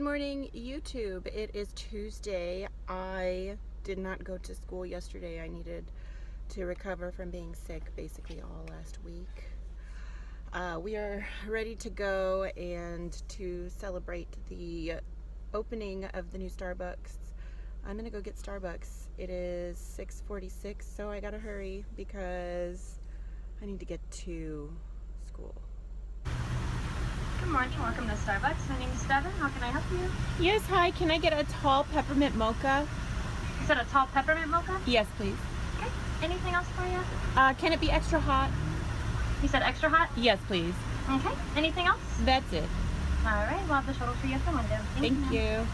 Good morning, YouTube. It is Tuesday. I did not go to school yesterday. I needed to recover from being sick basically all last week. We are ready to go and to celebrate the opening of the new Starbucks. I'm gonna go get Starbucks. It is 6:46, so I gotta hurry because I need to get to school. Good morning, welcome to Starbucks. My name is Devin. How can I help you? Yes, hi. Can I get a tall peppermint mocha? You said a tall peppermint mocha? Yes, please. Okay. Anything else for you? Can it be extra hot? You said extra hot? Yes, please. Okay. Anything else? That's it. All right. We'll have the shuttle for you at the window. Thank you.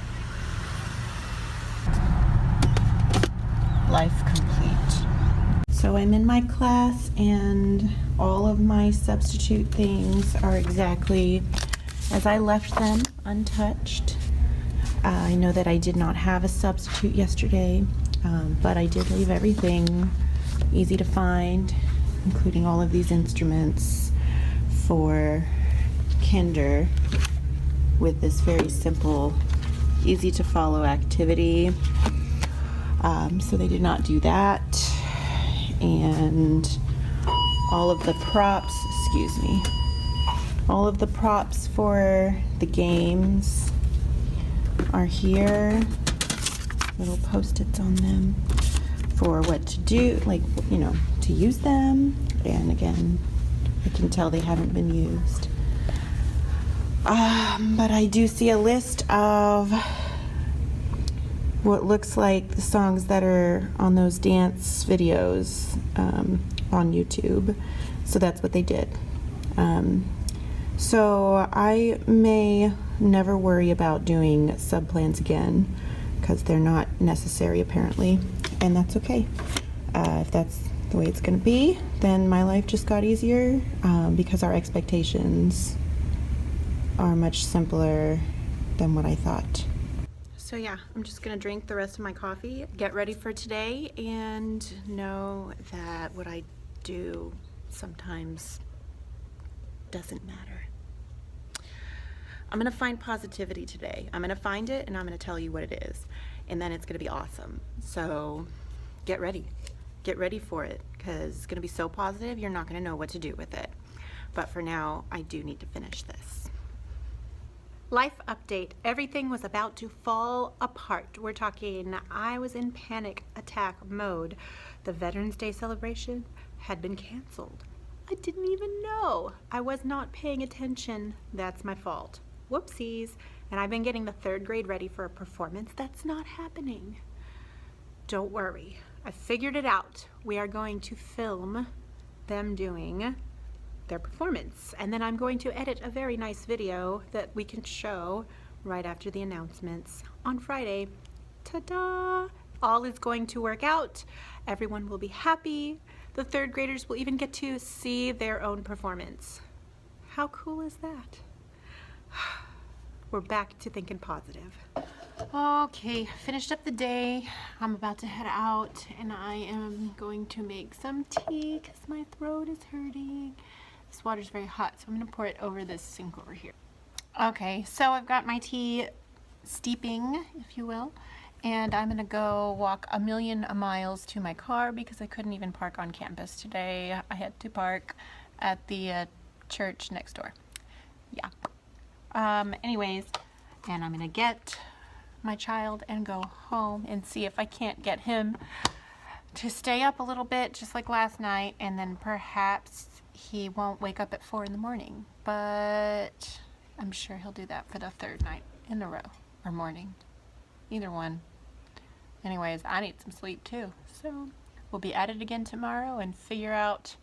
Life complete. So I'm in my class and all of my substitute things are exactly as I left them, untouched. I know that I did not have a substitute yesterday, but I did leave everything easy to find, including all of these instruments for Kinder with this very simple, easy to follow activity. So they did not do that. And all of the props, all of the props for the games are here. Little post-its on them for what to do, like, you know, to use them. And again, I can tell they haven't been used. But I do see a list of what looks like the songs that are on those dance videos on YouTube. So that's what they did. So I may never worry about doing subplans again because they're not necessary apparently, and that's okay. If that's the way it's going to be, then my life just got easier because our expectations are much simpler than what I thought. So yeah, I'm just gonna drink the rest of my coffee, get ready for today, and know that what I do sometimes doesn't matter. I'm gonna find positivity today. I'm gonna find it and I'm gonna tell you what it is. And then it's gonna be awesome. So get ready. Get ready for it, because it's gonna be so positive you're not gonna know what to do with it. But for now, I do need to finish this. Life update. Everything was about to fall apart. We're talking, I was in panic attack mode. The Veterans Day celebration had been canceled. I didn't even know. I was not paying attention. That's my fault. Whoopsies. And I've been getting the third grade ready for a performance that's not happening. Don't worry. I figured it out. We are going to film them doing their performance, and then I'm going to edit a very nice video that we can show right after the announcements on Friday. Ta-da! All is going to work out. Everyone will be happy. The third graders will even get to see their own performance. How cool is that? We're back to thinking positive. Okay, finished up the day. I'm about to head out and I am going to make some tea because my throat is hurting. This water's very hot, so I'm gonna pour it over this sink over here. Okay, so I've got my tea steeping, if you will, and I'm gonna go walk a million miles to my car because I couldn't even park on campus today. I had to park at the church next door. Yeah. Anyways, and I'm gonna get my child and go home and see if I can't get him to stay up a little bit, just like last night, and then perhaps he won't wake up at 4 in the morning, but I'm sure he'll do that for the third night in a row, or morning, either one. Anyways, I need some sleep too, so we'll be at it again tomorrow and figure out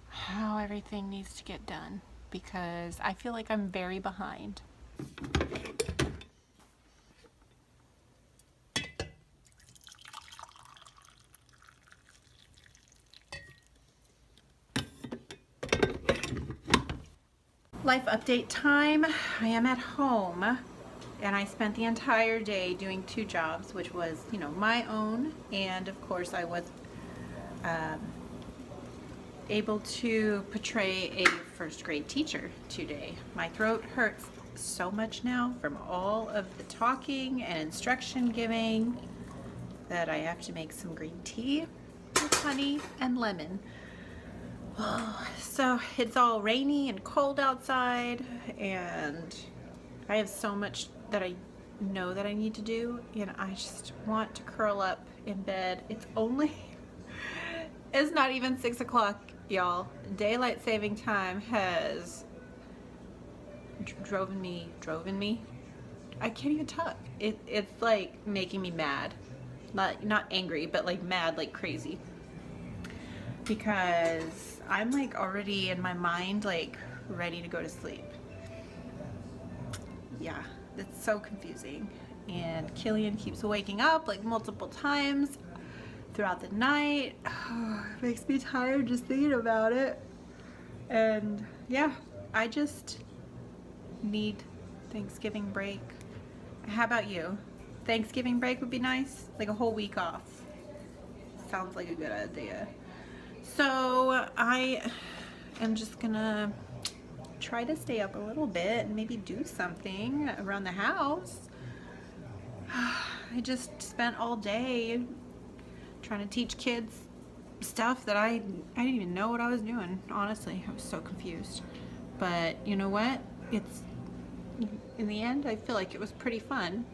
how everything needs to get done, because I feel like I'm very behind. Life update time. I am at home and I spent the entire day doing 2 jobs, which was, you know, my own, and of course I was able to portray a first grade teacher today. My throat hurts so much now from all of the talking and instruction giving that I have to make some green tea with honey and lemon. Oh, so it's all rainy and cold outside, and I have so much that I know that I need to do, and I just want to curl up in bed. It's not even 6 o'clock, y'all. Daylight saving time has driven me. I can't even talk. It's like making me mad. Not angry, but like mad, like crazy. Because I'm like already in my mind, like ready to go to sleep. Yeah, it's so confusing. And Killian keeps waking up like multiple times throughout the night. It makes me tired just thinking about it. And yeah, I just need Thanksgiving break. How about you? Thanksgiving break would be nice, like a whole week off. Sounds like a good idea. So I am just gonna try to stay up a little bit and maybe do something around the house. I just spent all day trying to teach kids stuff that I didn't even know what I was doing. Honestly, I was so confused. But you know what? In the end, I feel like it was pretty fun.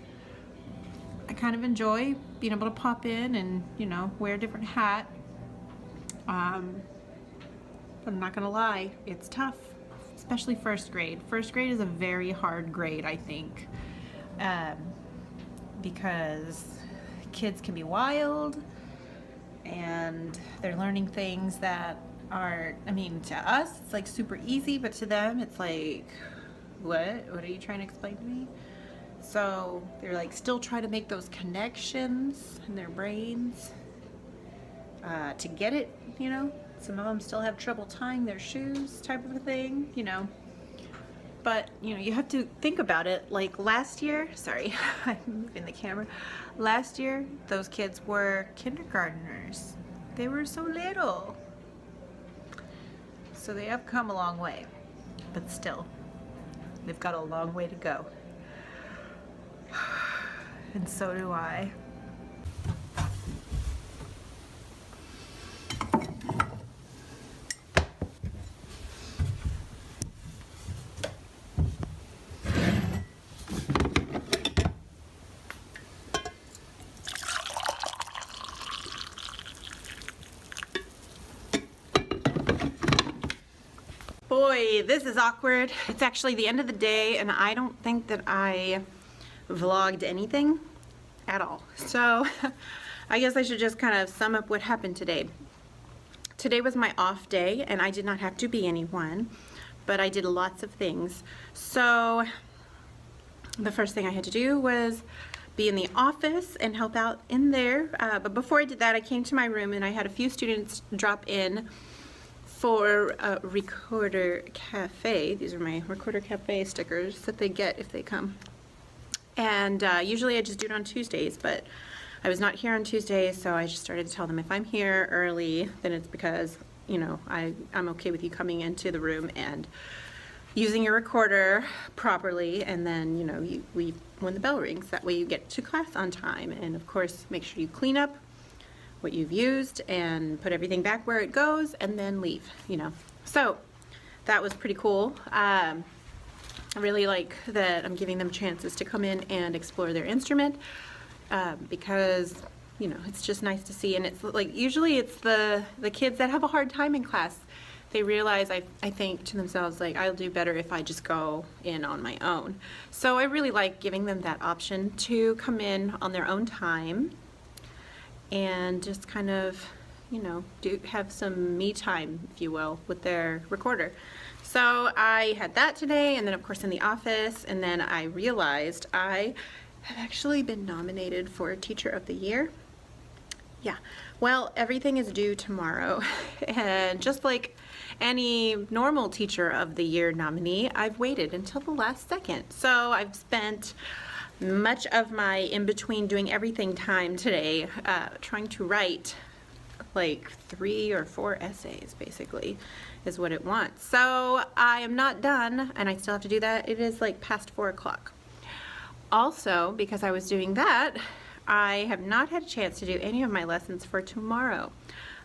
I kind of enjoy being able to pop in and, you know, wear a different hat. But I'm not gonna lie, it's tough, especially first grade. First grade is a very hard grade, I think, because kids can be wild and they're learning things that are, I mean, to us, it's like super easy, but to them, it's like, what are you trying to explain to me? So they're like still trying to make those connections in their brains to get it, you know. Some of them still have trouble tying their shoes, type of a thing, you know. But you know, you have to think about it. Like last year, sorry, I'm moving the camera. Last year, those kids were kindergartners. They were so little. So they have come a long way, but still, they've got a long way to go. And so do I. Boy, this is awkward. It's actually the end of the day, and I don't think that I vlogged anything at all. So I guess I should just kind of sum up what happened today. Today was my off day, and I did not have to be anyone, but I did lots of things. So the first thing I had to do was be in the office and help out in there. But before I did that, I came to my room and I had a few students drop in for a Recorder Cafe. These are my Recorder Cafe stickers that they get if they come. And usually I just do it on Tuesdays, but I was not here on Tuesdays, so I just started to tell them if I'm here early, then it's because, you know, I'm okay with you coming into the room and using your recorder properly, and then, you know, when the bell rings, that way you get to class on time. And of course, make sure you clean up what you've used and put everything back where it goes, and then leave, you know. So that was pretty cool. I really like that I'm giving them chances to come in and explore their instrument, because, you know, it's just nice to see. And it's like, usually it's the kids that have a hard time in class. They realize, I think to themselves, like, I'll do better if I just go in on my own. So I really like giving them that option to come in on their own time and just kind of, you know, have some me time, if you will, with their recorder. So I had that today, and then of course in the office, and then I realized I have actually been nominated for Teacher of the Year. Yeah, well, everything is due tomorrow, and just like any normal Teacher of the Year nominee, I've waited until the last second. So I've spent much of my in-between doing everything time today trying to write like 3 or 4 essays basically is what it wants. So I am not done and I still have to do that. It is like past 4 o'clock. Also, because I was doing that, I have not had a chance to do any of my lessons for tomorrow.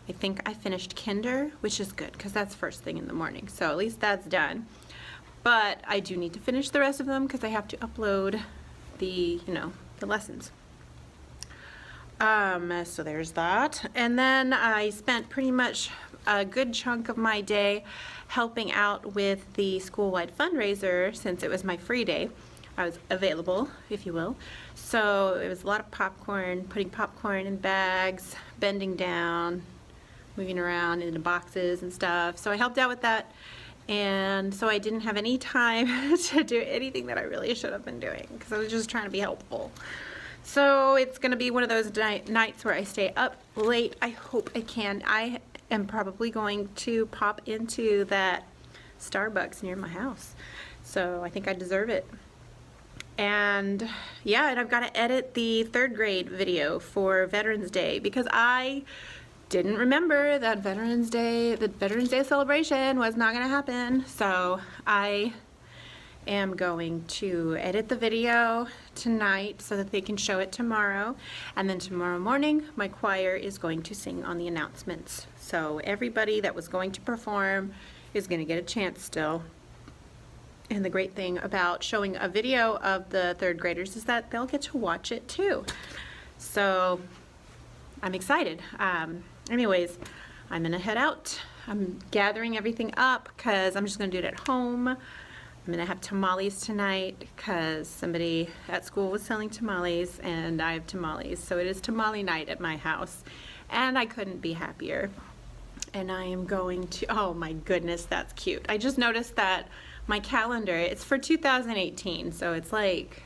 I think I finished Kinder, which is good because that's first thing in the morning. So at least that's done. But I do need to finish the rest of them because I have to upload the, the lessons. So there's that. And then I spent pretty much a good chunk of my day helping out with the school-wide fundraiser since it was my free day. I was available, if you will. So it was a lot of popcorn, putting popcorn in bags, bending down, moving around into boxes and stuff. So I helped out with that. And so I didn't have any time to do anything that I really should have been doing because I was just trying to be helpful. So it's going to be one of those nights where I stay up late. I hope I can. I am probably going to pop into that Starbucks near my house. So I think I deserve it. And yeah, and I've got to edit the 3rd grade video for Veterans Day because I didn't remember that the Veterans Day celebration was not going to happen. So I am going to edit the video tonight so that they can show it tomorrow. And then tomorrow morning, my choir is going to sing on the announcements. So everybody that was going to perform is going to get a chance still. And the great thing about showing a video of the 3rd graders is that they'll get to watch it too. So I'm excited. Anyways, I'm gonna head out. I'm gathering everything up because I'm just gonna do it at home. I'm gonna have tamales tonight because somebody at school was selling tamales and I have tamales. So it is tamale night at my house and I couldn't be happier. And I am going to, oh my goodness, that's cute. I just noticed that my calendar, it's for 2018, so it's like,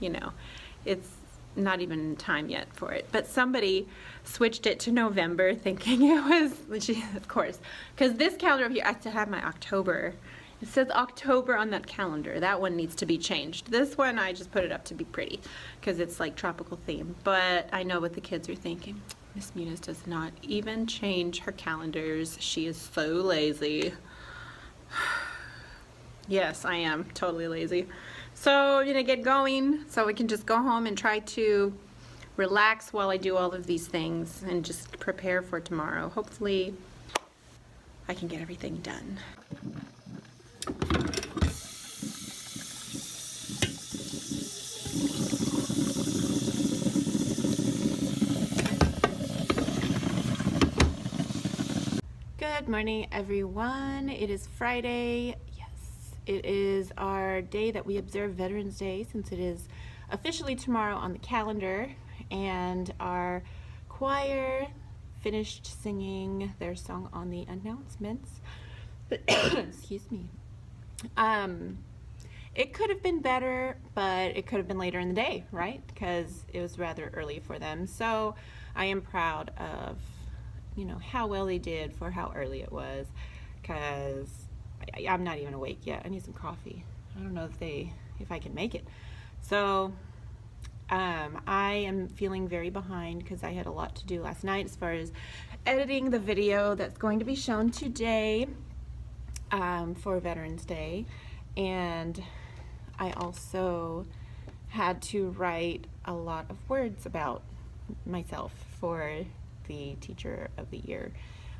it's not even time yet for it. But somebody switched it to November thinking it was, of course, because this calendar here, I still have my October. It says October on that calendar. That one needs to be changed. This one, I just put it up to be pretty because it's like tropical theme. But I know what the kids are thinking. Miss Muniz does not even change her calendars. She is so lazy. Yes, I am totally lazy. So I'm gonna get going so we can just go home and try to relax while I do all of these things and just prepare for tomorrow. Hopefully I can get everything done. Good morning, everyone. It is Friday. It is our day that we observe Veterans Day since it is officially tomorrow on the calendar, and our choir finished singing their song on the announcements. Excuse me. It could have been better, but it could have been later in the day, right? Because it was rather early for them. So I am proud of, how well they did for how early it was, because I'm not even awake yet. I need some coffee. I don't know if I can make it. So I am feeling very behind because I had a lot to do last night as far as editing the video that's going to be shown today for Veterans Day. And I also had to write a lot of words about myself for the Teacher of the Year,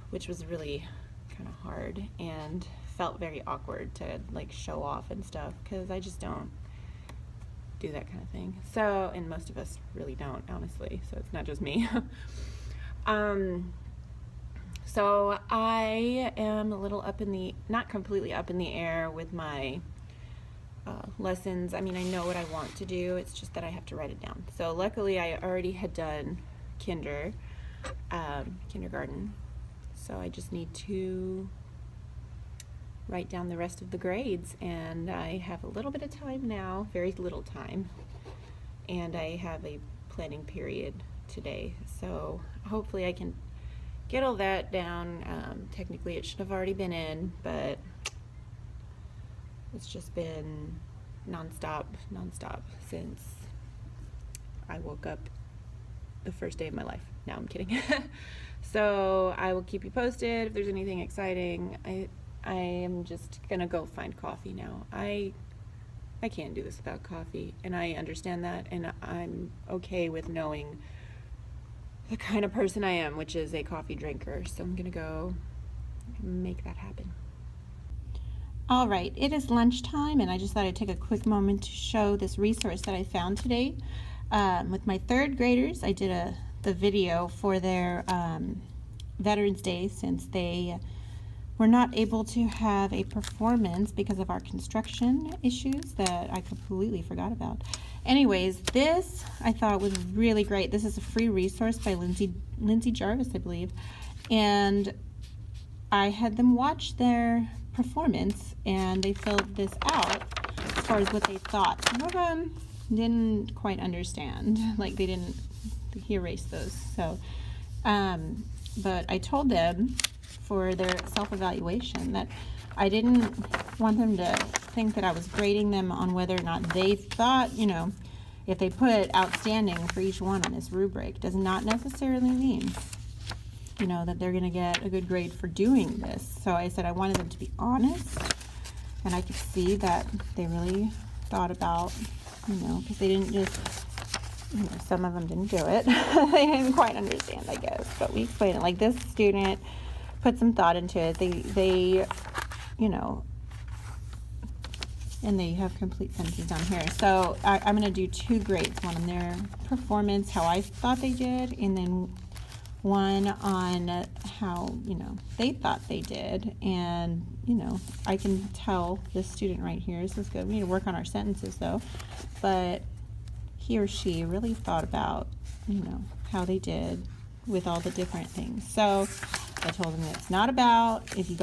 which was really kind of hard and felt very awkward to like show off and stuff because I just don't do that kind of thing. So, and most of us really don't, honestly, so it's not just me. So I am a little not completely up in the air with my lessons. I mean, I know what I want to do, it's just that I have to write it down. So luckily I already had done kindergarten, so I just need to write down the rest of the grades, and I have a little bit of time now, very little time, and I have a planning period today, so hopefully I can get all that down. Technically it should have already been in, but it's just been non-stop since I woke up the first day of my life. No, I'm kidding. So I will keep you posted if there's anything exciting. I am just gonna go find coffee now. I can't do this without coffee, and I understand that, and I'm okay with knowing the kind of person I am, which is a coffee drinker. So I'm gonna go make that happen. All right, it is lunchtime, and I just thought I'd take a quick moment to show this resource that I found today. With my third graders, I did the video for their Veterans Day, since they were not able to have a performance because of our construction issues that I completely forgot about. Anyways, this I thought was really great. This is a free resource by Lindsay Jarvis, I believe, and I had them watch their performance, and they filled this out as far as what they thought. Some of them didn't quite understand, like he erased those. So, but I told them for their self-evaluation that I didn't want them to think that I was grading them on whether or not they thought, if they put outstanding for each one on this rubric, does not necessarily mean that they're going to get a good grade for doing this. So I said I wanted them to be honest, and I could see that they really thought about, because they didn't just, some of them didn't do it. They didn't quite understand, I guess, but we explained it. Like, this student put some thought into it. They and they have complete sentences down here. So I'm going to do 2 grades, one on their performance, how I thought they did, and then one on how, they thought they did. And, I can tell this student right here, this is good. We need to work on our sentences though, but he or she really thought about, how they did with all the different things. So I told them it's not about if you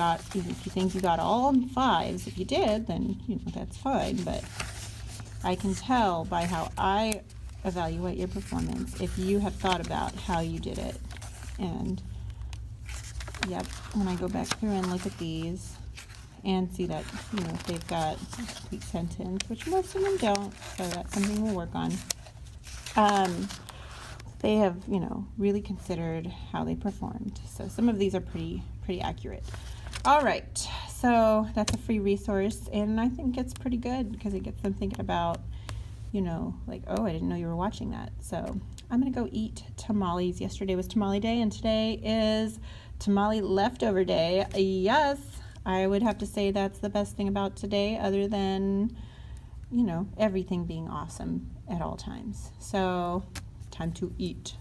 think you got all 5s. If you did, then, that's fine. But I can tell by how I evaluate your performance if you have thought about how you did it. And yep, when I go back through and look at these and see that, if they've got a complete sentence, which most of them don't, so that's something we'll work on. They have, really considered how they performed. So some of these are pretty accurate. All right, so that's a free resource, and I think it's pretty good because it gets them thinking about, like, oh, I didn't know you were watching that. So I'm gonna go eat tamales. Yesterday was tamale day, and today is tamale leftover day. Yes, I would have to say that's the best thing about today, other than, everything being awesome at all times. So time to eat.